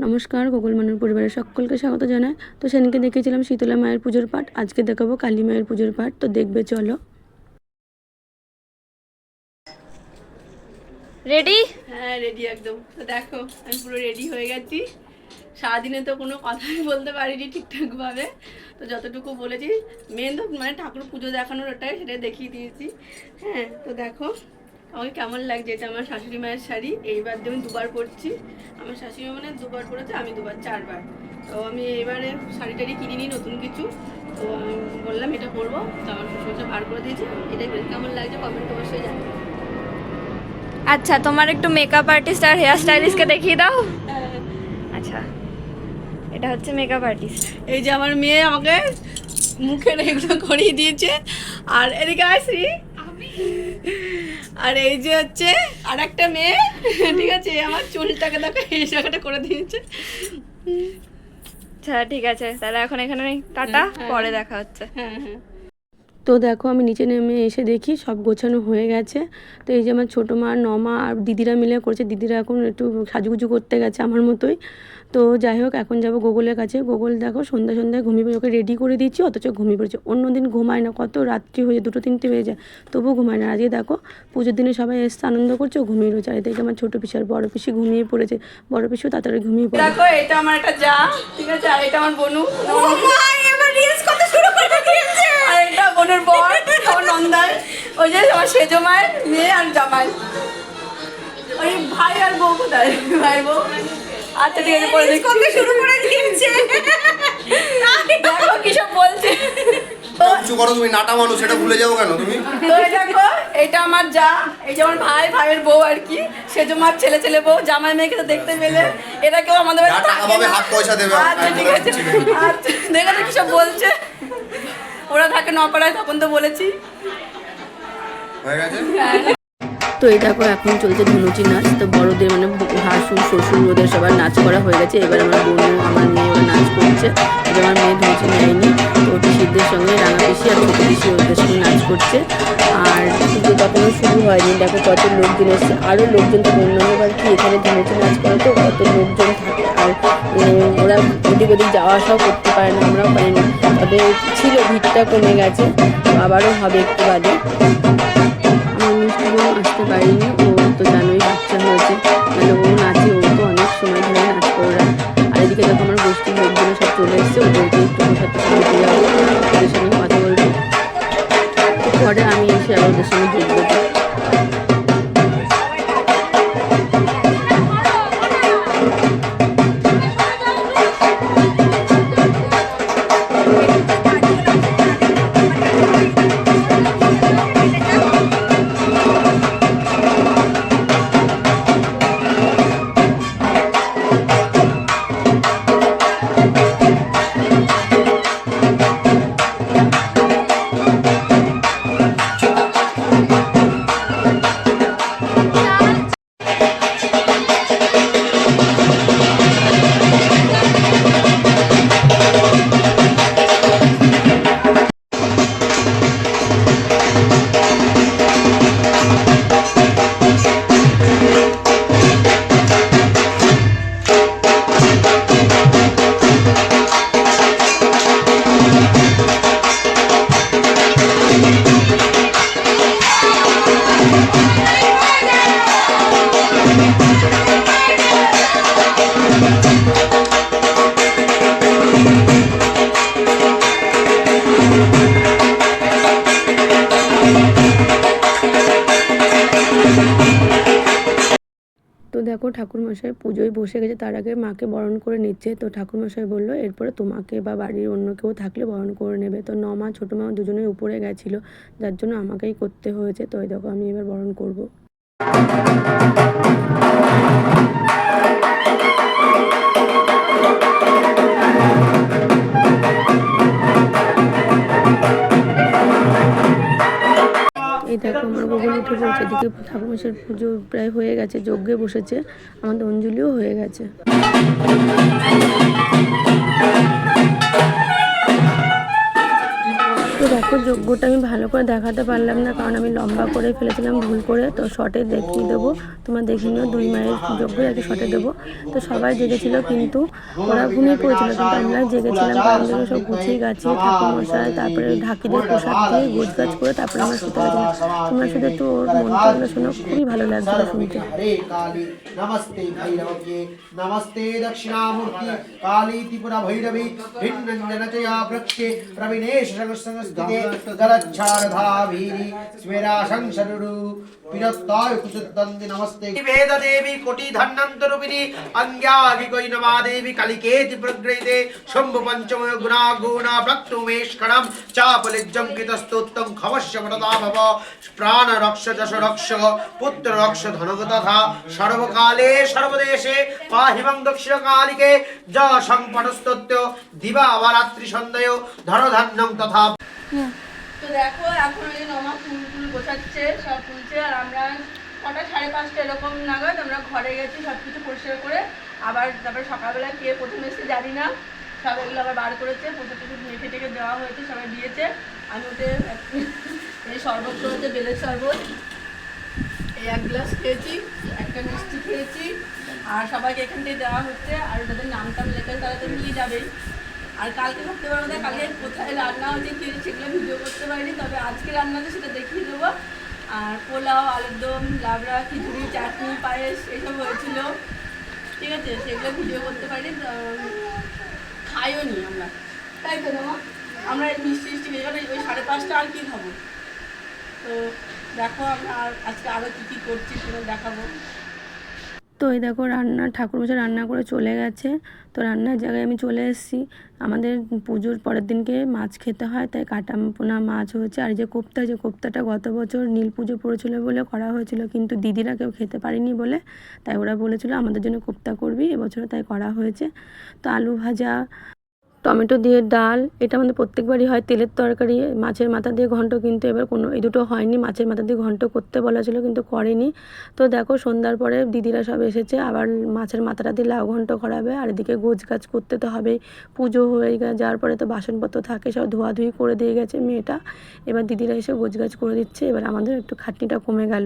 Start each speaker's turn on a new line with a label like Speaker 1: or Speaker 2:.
Speaker 1: নমস্কার, গোকুল মানুর পরিবারের সকলকে স্বাগত জানাই। তো সেদিনকে দেখিয়েছিলাম শীতলা মায়ের পুজোর পাঠ, আজকে দেখাবো কালী মায়ের পুজোর পাঠ। তো দেখবে চলো।
Speaker 2: রেডি?
Speaker 1: হ্যাঁ রেডি একদম। তো দেখো আমি পুরো রেডি হয়ে গেছি। সারাদিনে তো কোনো কথাই বলতে পারিনি ঠিকঠাকভাবে, তো যতটুকু বলেছি মেন তো মানে ঠাকুর পুজো দেখানোর ওটাই, সেটাই দেখিয়ে দিয়েছি। হ্যাঁ তো দেখো আমাকে কেমন লাগছে। এটা আমার শাশুড়ি মায়ের শাড়ি, এইবার দিয়ে আমি দুবার পরছি। আমার শাশুড়ি মানে দুবার পরেছে, আমি দুবার, চারবার। তো আমি এবারে শাড়ি টাড়ি কিনিনি নতুন কিছু, তো আমি বললাম এটা পরবো, তো আমার শ্বশুরটা বার করে দিয়েছে। এটাই কেমন লাগছে কমেন্ট অবশ্যই জানাবে।
Speaker 2: আচ্ছা, তোমার একটু মেকআপ আর্টিস্ট আর হেয়ার স্টাইলিস্টকে দেখিয়ে দাও। আচ্ছা, এটা হচ্ছে মেকআপ আর্টিস্ট।
Speaker 1: এই যে আমার মেয়ে আমাকে মুখের এগুলো করিয়ে দিয়েছে। আর এদিকে আসি, আর এই যে হচ্ছে আর একটা মেয়ে, ঠিক আছে, আমার চুলটাকে দেখো এই জায়গাটা করে দিয়েছে।
Speaker 2: আচ্ছা ঠিক আছে, তাহলে এখন এখানে টাটা, পরে দেখা হচ্ছে।
Speaker 1: হ্যাঁ হ্যাঁ। তো দেখো আমি নিচে নেমে এসে দেখি সব গোছানো হয়ে গেছে। তো এই যে আমার ছোটো মা, নমা আর দিদিরা মিলে করছে। দিদিরা এখন একটু সাজুগুজু করতে গেছে আমার মতোই। তো যাই হোক, এখন যাবো গোগলের কাছে। গোগল দেখো সন্ধ্যায় ঘুমিয়ে পড়ে, ওকে রেডি করে দিচ্ছি, অথচ ঘুমিয়ে পড়েছে। অন্যদিন ঘুমায় না, কত রাত্রি হয়ে যায়, 2-3 বেজে যায়, তবুও ঘুমায় না। আজকে দেখো পুজোর দিনে সবাই এসছে, আনন্দ করছে, ও ঘুমিয়ে রয়েছে। আর এদিকে আমার ছোটো পিসি আর বড় পিসি ঘুমিয়ে পড়েছে। বড় পিসিও তাড়াতাড়ি ঘুমিয়ে পড়ে। দেখো এটা আমার একটা যা, ঠিক আছে, আর এটা আমার বনু। আর এটা বোনের বর, আমার নন্দার, ওই যে আমার সেজো মায়ের মেয়ে আর জামাই। ওই ভাই আর বউ কোথায়? ভাই বউ। আচ্ছা ঠিক আছে, পরে দেখি। শুরু করে দিয়েছে, দেখো কি সব বলছে।
Speaker 3: কিছু করো তুমি, নাটা মানুষ, সেটা ভুলে যাবো কেন তুমি?
Speaker 1: তো দেখো এটা আমার যা, এই যে আমার ভাই, ভাইয়ের বউ আর কি, সেজো মার ছেলে বউ, জামাই মেয়েকে তো দেখতে পেলে। এরা কেউ আমাদের
Speaker 3: যা টাকা পাবে হাত পয়সা দেবে।
Speaker 1: আচ্ছা ঠিক আছে। আচ্ছা দেখো কি সব বলছে। ওরা থাকে নপাড়ায়, তখন তো বলেছি।
Speaker 3: হয়ে গেছে।
Speaker 1: তো এই দেখো এখন চলছে ধনুচি নাচ। তো বড়দের মানে ভাসুর, শ্বশুর, ওদের সবার নাচ করা হয়ে গেছে। এবার আমার বোনও, আমার মেয়ে ওরা নাচ করছে। এবার আমার মেয়ে ধনুচি নেয়নি, তো পিসিদের সঙ্গে রাঙা পিসি আর ছোটো পিসি ওদের সঙ্গে নাচ করছে। আর পুজো তখনও শুরু হয়নি, দেখো কত লোকজন এসছে। আরও লোকজন তো অন্যান্যবার কি এখানে ধনুচি নাচ করে তো কত লোকজন থাকে। আর ওরা ওদিক ওদিক যাওয়া আসাও করতে পারে না, আমরাও পারি না। তবে ছিল, ভিড়টা কমে গেছে, আবারও হবে একটু বাদে। মিষ্টিও আসতে পারিনি, ও তো জানোই বাচ্চা হয়েছে, মানে ও নাচে, ও তো অনেক সময় ধরে নাচ করে। আর এদিকে যখন আমার গোষ্ঠীর লোকজন সব চলে এসছে, ওদেরকে একটু সাথে সঙ্গে যাবো, ওদের সঙ্গে কথা বলবো। পরে আমি এসে আবার ওদের সঙ্গে যোগ দেবো। তো দেখো ঠাকুরমশাই পুজোয় বসে গেছে, তার আগে মাকে বরণ করে নিচ্ছে। তো ঠাকুরমশাই বললো এরপরে তোমাকে বা বাড়ির অন্য কেউ থাকলে বরণ করে নেবে। তো নমা, ছোটো মা দুজনেই উপরে গেছিলো, যার জন্য আমাকেই করতে হয়েছে। তো এই দেখো আমি এবার বরণ করবো। এই দেখো আমার গোগল উঠে পড়ছে। এদিকে ঠাকুরমশাইয়ের পুজো প্রায় হয়ে গেছে, যজ্ঞে বসেছে, আমাদের অঞ্জলিও হয়ে গেছে। তো দেখো দেখো যজ্ঞটা আমি ভালো করে দেখাতে পারলাম না, কারণ আমি লম্বা করে ফেলেছিলাম ভুল করে। তো শর্টে দেখিয়ে দেবো, তোমরা দেখে নিও, 2 মায়ের যজ্ঞ আর কি শর্টে দেবো। তো সবাই জেগেছিল, কিন্তু ওরা ঘুমিয়ে পড়েছিল, কিন্তু আমরা জেগেছিলাম। কারণ থেকে সব গুছিয়ে গাছিয়ে ঠাকুরমশাই, তারপরে ঢাকিদের প্রসাদ দিয়ে গোছ গাছ করে তারপরে আমরা শুতে গেছিলাম। তোমরা শুধু একটু ওর মন্ত্রগুলো শোনো, খুবই ভালো লাগছিল শুনতে।
Speaker 4: हरे काली नमस्ते भैरव्ये नमस्ते दक्षिणामूर्ति काली त्रिपुरा भैरवी भिन्नञ्जनतया वृक्षे प्रवीणेश संस्थिते जलच्छारधाभीरि स्मेरा संसरुरु विरत्ताय कुचुद्दन्ति नमस्ते वेद देवी कोटि धन्नन्तरूपिणी अंग्यागिकोई नमा देवी कलिकेति प्रग्रहीते शंभु पंचमय गुणा गुणा प्रक्तुमेष्कणं चापलिज्जं कृतस्तोत्तं खवस्य मरता भव प्राण रक्ष जश रक्ष पुत्र रक्ष धनग तथा सर्वकाले सर्वदेशे पाहिमं दक्षिणकालिके ज संपटस्तोत्य दिवा वा रात्रि सन्ध्यो धनधान्यं तथा।
Speaker 1: তো দেখো এখন ওই নমা ফুল ফুল গোছাচ্ছে, সব তুলছে, আর আমরা 5টা 5:30 এরকম নাগাদ আমরা ঘরে গেছি সব কিছু পরিষ্কার করে। আবার তারপরে সকালবেলা কে প্রথম এসে জানি না, সব এগুলো আবার বার করেছে, প্রথম কিছু মেখে টেকে দেওয়া হয়েছে, সবাই দিয়েছে। আমি ওতে এই শরবত করেছে, বেলের শরবত, এই 1 গ্লাস খেয়েছি, একটা মিষ্টি খেয়েছি, আর সবাইকে এখান থেকে দেওয়া হচ্ছে। আর যাদের নাম টাম লেখেন তারা তো নিয়ে যাবেই। আর কালকে ভাবতে পারবো না কালকে কোথায় রান্না হচ্ছে কি সেগুলো ভিডিও করতে পারিনি, তবে আজকে রান্নাতে সেটা দেখিয়ে দেবো। আর পোলাও, আলুর দম, লাবড়া, খিচুড়ি, চাটনি, পায়েস এইসব হয়েছিল, ঠিক আছে, সেগুলো ভিডিও করতে পারিনি, খাইও নি আমরা, তাই তো না, আমরা এই মিষ্টি মিষ্টি খেয়ে যাবো। ওই 5:30 আর কি খাবো। তো দেখো আমরা আজকে আরও কী কী করছি সেটা দেখাবো। তো এই দেখো রান্না, ঠাকুরমশাই রান্না করে চলে গেছে। তো রান্নার জায়গায় আমি চলে এসেছি। আমাদের পুজোর পরের দিনকে মাছ খেতে হয়, তাই কাটা পোনা মাছ হয়েছে। আর যে কোপ্তাটা গত বছর নীল পুজো পড়েছিল বলে করা হয়েছিল, কিন্তু দিদিরা কেউ খেতে পারেনি বলে, তাই ওরা বলেছিল আমাদের জন্য কোপ্তা করবি, এবছরও তাই করা হয়েছে। তো আলু ভাজা, টমেটো দিয়ে ডাল, এটা আমাদের প্রত্যেকবারই হয়। তেলের তরকারি, মাছের মাথা দিয়ে ঘন্ট, কিন্তু এবার এই দুটো হয়নি। মাছের মাথা দিয়ে ঘন্ট করতে বলা ছিল, কিন্তু করেনি। তো দেখো সন্ধ্যার পরে দিদিরা সব এসেছে, আবার মাছের মাথাটা দিয়ে লাউ ঘন্ট করাবে। আর এদিকে গোছ গাছ করতে তো হবেই, পুজো হয়ে যাওয়ার পরে তো বাসনপত্র থাকে, সব ধোয়াধুয়ি করে দিয়ে গেছে মেয়েটা। এবার দিদিরা এসে গোছ গাছ করে দিচ্ছে, এবার আমাদের একটু খাটনিটা কমে গেল।